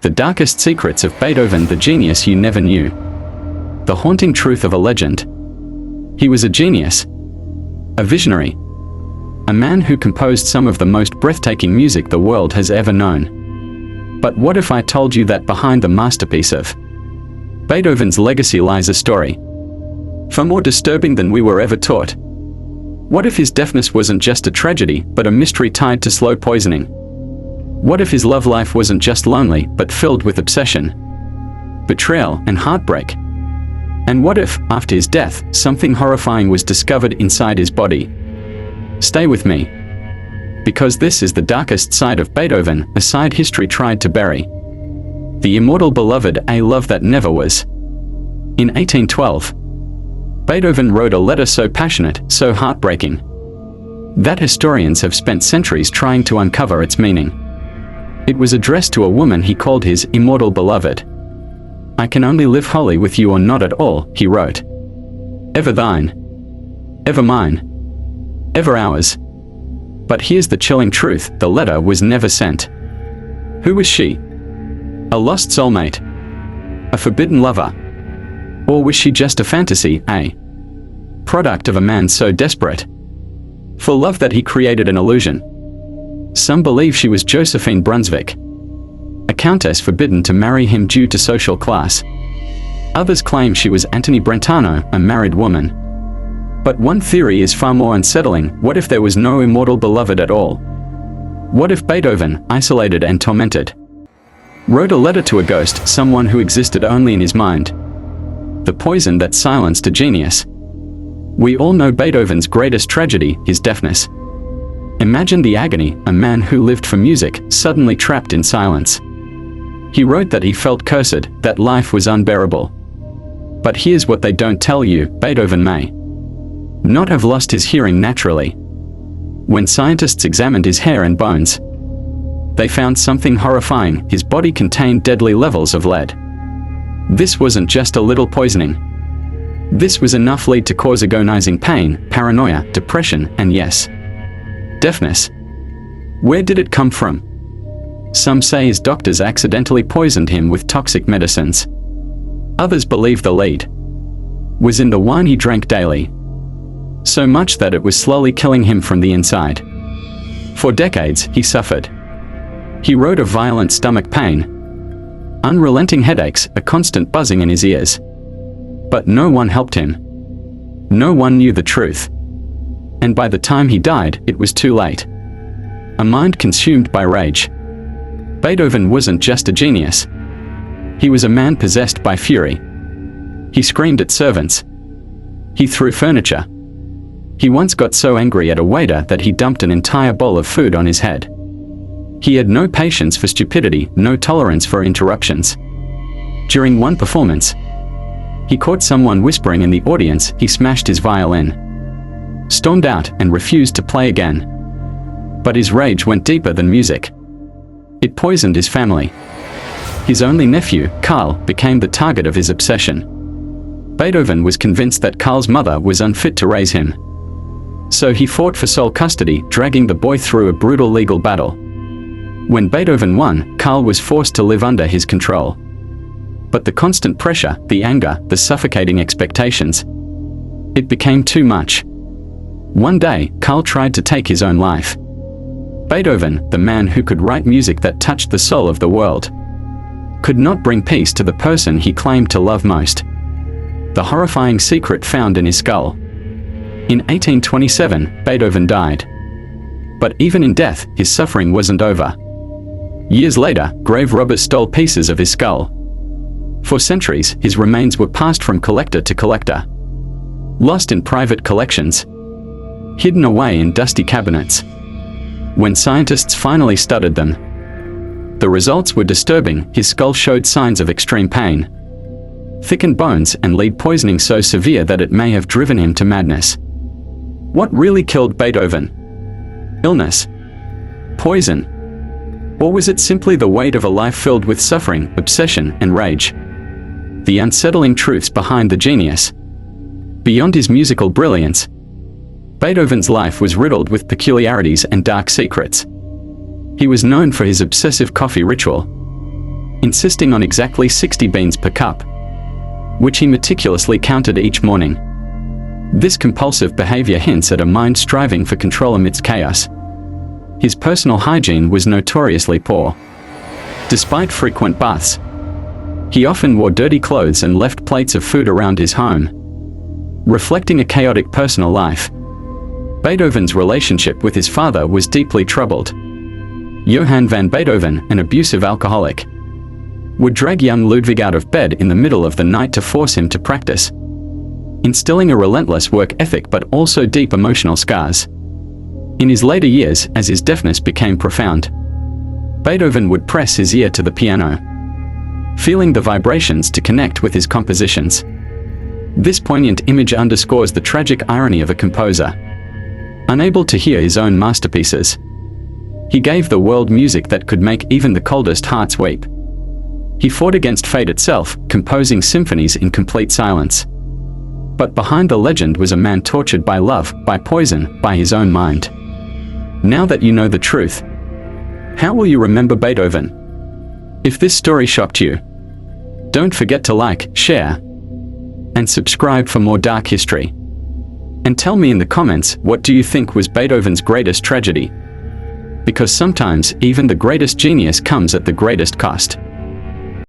The darkest secrets of Beethoven, the genius you never knew. The haunting truth of a legend. He was a genius. A visionary. A man who composed some of the most breathtaking music the world has ever known. But what if I told you that behind the masterpiece of Beethoven's legacy lies a story far more disturbing than we were ever taught? What if his deafness wasn't just a tragedy, but a mystery tied to slow poisoning? What if his love life wasn't just lonely, but filled with obsession, betrayal, and heartbreak? And what if, after his death, something horrifying was discovered inside his body? Stay with me, because this is the darkest side of Beethoven, a side history tried to bury. The immortal beloved, a love that never was. In 1812, Beethoven wrote a letter so passionate, so heartbreaking, that historians have spent centuries trying to uncover its meaning. It was addressed to a woman he called his immortal beloved. "I can only live wholly with you or not at all," he wrote. "Ever thine, ever mine, ever ours." But here's the chilling truth: the letter was never sent. Who was she? A lost soulmate? A forbidden lover? Or was she just a fantasy, a product of a man so desperate for love that he created an illusion? Some believe she was Josephine Brunswick, a countess forbidden to marry him due to social class. Others claim she was Antoni Brentano, a married woman. But one theory is far more unsettling: what if there was no immortal beloved at all? What if Beethoven, isolated and tormented, wrote a letter to a ghost, someone who existed only in his mind? The poison that silenced a genius. We all know Beethoven's greatest tragedy, his deafness. Imagine the agony: a man who lived for music, suddenly trapped in silence. He wrote that he felt cursed, that life was unbearable. But here's what they don't tell you: Beethoven may not have lost his hearing naturally. When scientists examined his hair and bones, they found something horrifying: his body contained deadly levels of lead. This wasn't just a little poisoning. This was enough lead to cause agonizing pain, paranoia, depression, and yes, deafness. Where did it come from? Some say his doctors accidentally poisoned him with toxic medicines. Others believe the lead was in the wine he drank daily, so much that it was slowly killing him from the inside. For decades, he suffered. He wrote of violent stomach pain, unrelenting headaches, a constant buzzing in his ears. But no one helped him. No one knew the truth. And by the time he died, it was too late. A mind consumed by rage. Beethoven wasn't just a genius. He was a man possessed by fury. He screamed at servants. He threw furniture. He once got so angry at a waiter that he dumped an entire bowl of food on his head. He had no patience for stupidity, no tolerance for interruptions. During one performance, he caught someone whispering in the audience. He smashed his violin, stormed out, and refused to play again. But his rage went deeper than music. It poisoned his family. His only nephew, Karl, became the target of his obsession. Beethoven was convinced that Karl's mother was unfit to raise him. So he fought for sole custody, dragging the boy through a brutal legal battle. When Beethoven won, Karl was forced to live under his control. But the constant pressure, the anger, the suffocating expectations, it became too much. One day, Karl tried to take his own life. Beethoven, the man who could write music that touched the soul of the world, could not bring peace to the person he claimed to love most. The horrifying secret found in his skull. In 1827, Beethoven died. But even in death, his suffering wasn't over. Years later, grave robbers stole pieces of his skull. For centuries, his remains were passed from collector to collector, lost in private collections, hidden away in dusty cabinets. When scientists finally studied them, the results were disturbing. His skull showed signs of extreme pain, thickened bones, and lead poisoning so severe that it may have driven him to madness. What really killed Beethoven? Illness? Poison? Or was it simply the weight of a life filled with suffering, obsession, and rage? The unsettling truths behind the genius. Beyond his musical brilliance, Beethoven's life was riddled with peculiarities and dark secrets. He was known for his obsessive coffee ritual, insisting on exactly 60 beans per cup, which he meticulously counted each morning. This compulsive behavior hints at a mind striving for control amidst chaos. His personal hygiene was notoriously poor. Despite frequent baths, he often wore dirty clothes and left plates of food around his home, reflecting a chaotic personal life. Beethoven's relationship with his father was deeply troubled. Johann van Beethoven, an abusive alcoholic, would drag young Ludwig out of bed in the middle of the night to force him to practice, instilling a relentless work ethic but also deep emotional scars. In his later years, as his deafness became profound, Beethoven would press his ear to the piano, feeling the vibrations to connect with his compositions. This poignant image underscores the tragic irony of a composer. Unable to hear his own masterpieces, he gave the world music that could make even the coldest hearts weep. He fought against fate itself, composing symphonies in complete silence. But behind the legend was a man tortured by love, by poison, by his own mind. Now that you know the truth, how will you remember Beethoven? If this story shocked you, don't forget to like, share, and subscribe for more dark history. And tell me in the comments, what do you think was Beethoven's greatest tragedy? Because sometimes, even the greatest genius comes at the greatest cost.